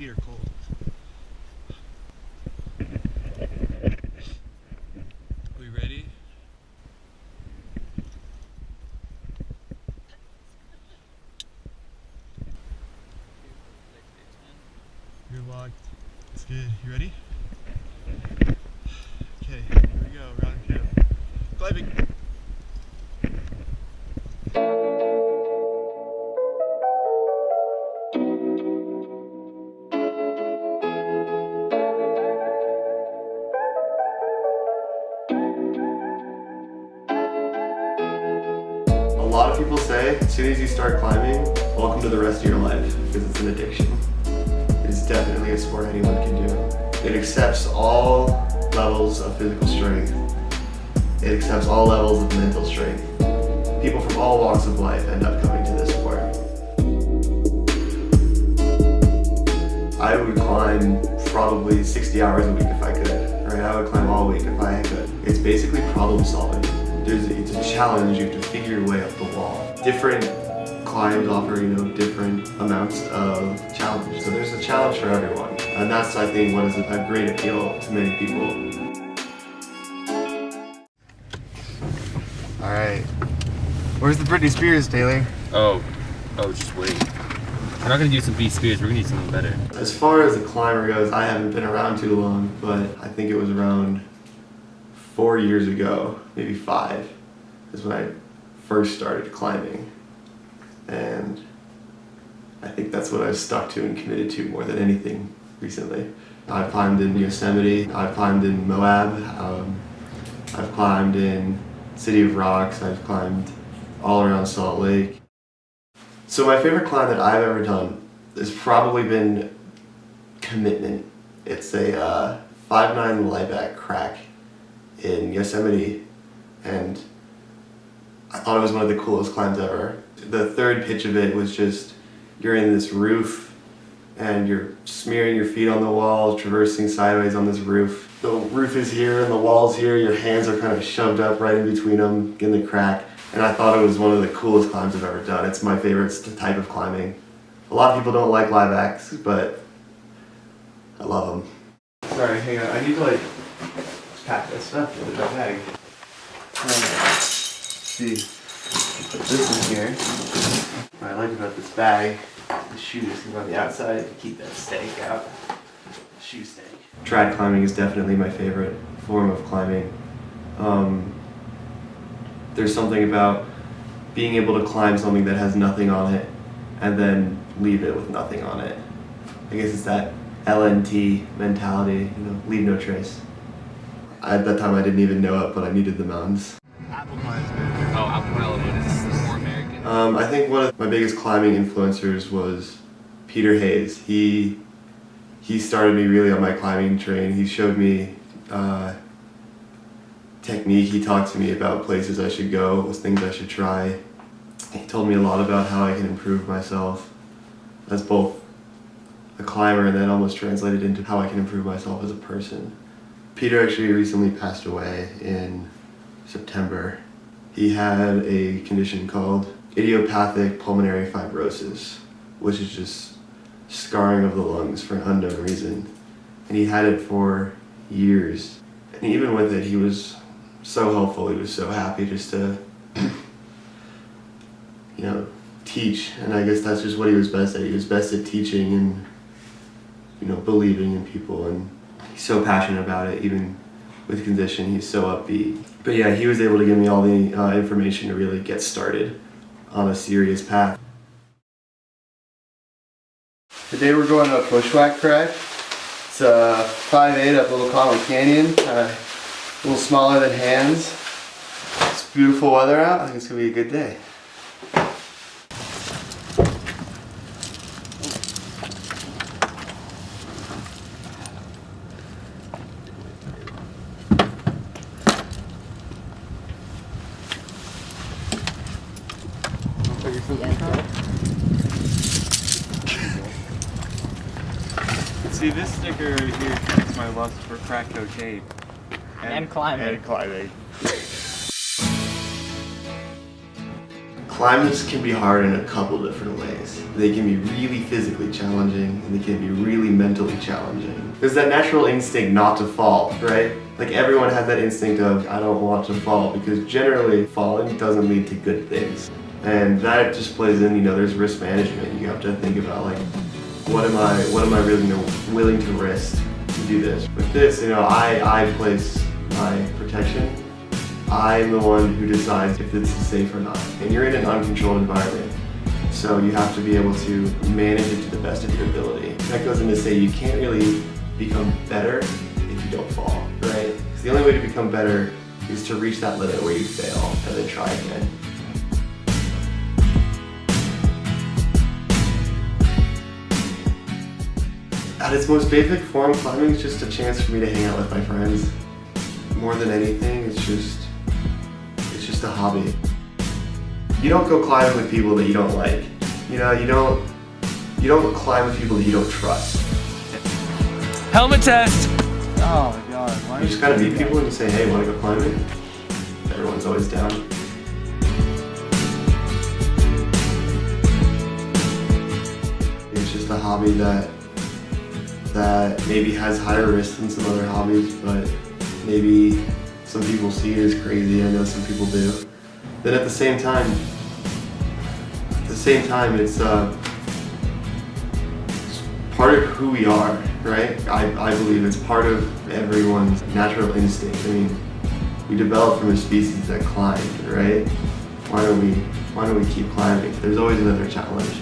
feet are cold. Are we ready? You're locked. It's good. You ready? Okay, here we go. Round two. Climbing. A lot of people say as soon as you start climbing, welcome to the rest of your life, because it's an addiction. It's definitely a sport anyone can do. It accepts all levels of physical strength. It accepts all levels of mental strength. People from all walks of life end up coming to this sport. I would climb probably 60 hours a week if I could. Right? I would climb all week if I could. It's basically problem solving. It's a challenge. You have to figure your way up the wall. Different climbs offer, different amounts of challenge. So there's a challenge for everyone. And that's, I think, what is a great appeal to many people. All right. Where's the Britney Spears, Taylor? Oh, just wait. We're not gonna do some Beat Spears, we're gonna do something better. As far as a climber goes, I haven't been around too long, but I think it was around 4 years ago, maybe 5, is when I first started climbing. And I think that's what I've stuck to and committed to more than anything recently. I've climbed in Yosemite, I've climbed in Moab, I've climbed in City of Rocks, I've climbed all around Salt Lake. So my favorite climb that I've ever done has probably been Commitment. It's a 5'9" Lieback crack in Yosemite, and I thought it was one of the coolest climbs ever. The third pitch of it was just, you're in this roof and you're smearing your feet on the wall, traversing sideways on this roof. The roof is here and the wall's here, your hands are kind of shoved up right in between them in the crack. And I thought it was one of the coolest climbs I've ever done. It's my favorite type of climbing. A lot of people don't like Liebacks, but I love them. Sorry, hang on, I need to pack that stuff into my bag. See, put this in here. What I like about this bag, the shoes can go on the outside to keep that stank out. Shoe stank. Trad climbing is definitely my favorite form of climbing. There's something about being able to climb something that has nothing on it and then leave it with nothing on it. I guess it's that LNT mentality, leave no trace. At that time I didn't even know it, but I needed the mountains. Apple pie is good. Oh, Apple Pie is more American. I think one of my biggest climbing influencers was Peter Hayes. He started me really on my climbing train. He showed me technique. He talked to me about places I should go, things I should try. He told me a lot about how I can improve myself as both a climber and then almost translated into how I can improve myself as a person. Peter actually recently passed away in September. He had a condition called idiopathic pulmonary fibrosis, which is just scarring of the lungs for an unknown reason. And he had it for years. And even with it, he was so helpful. He was so happy just to, teach. And I guess that's just what he was best at. He was best at teaching and, believing in people. And he's so passionate about it, even with condition. He's so upbeat. But yeah, he was able to give me all the information to really get started on a serious path. Today we're going up Bushwhack Crack. It's 5'8" up Little Connell Canyon. A little smaller than Hands. It's beautiful weather out. I think it's going to be a good day. Put your feet in front. See, this sticker right here connects my lust for crack cocaine. And climbing. And climbing. Climbs can be hard in a couple different ways. They can be really physically challenging, and they can be really mentally challenging. There's that natural instinct not to fall, right? Like everyone has that instinct of, I don't want to fall, because generally falling doesn't lead to good things. And that just plays in, there's risk management. You have to think about like, what am I really willing to risk to do this? With this, I place my protection. I'm the one who decides if this is safe or not. And you're in an uncontrolled environment, so you have to be able to manage it to the best of your ability. That goes into say you can't really become better if you don't fall, right? Because the only way to become better is to reach that limit where you fail and then try again. At its most basic form, climbing is just a chance for me to hang out with my friends. More than anything, it's just a hobby. You don't go climbing with people that you don't like. You don't climb with people that you don't trust. Helmet test! Oh my god, why You just gotta meet people and say, hey, wanna go climbing? Everyone's always down. It's just a hobby that maybe has higher risk than some other hobbies, but maybe some people see it as crazy. I know some people do. Then at the same time, it's part of who we are, right? I believe it's part of everyone's natural instinct. I mean, we developed from a species that climbed, right? Why don't we keep climbing? There's always another challenge.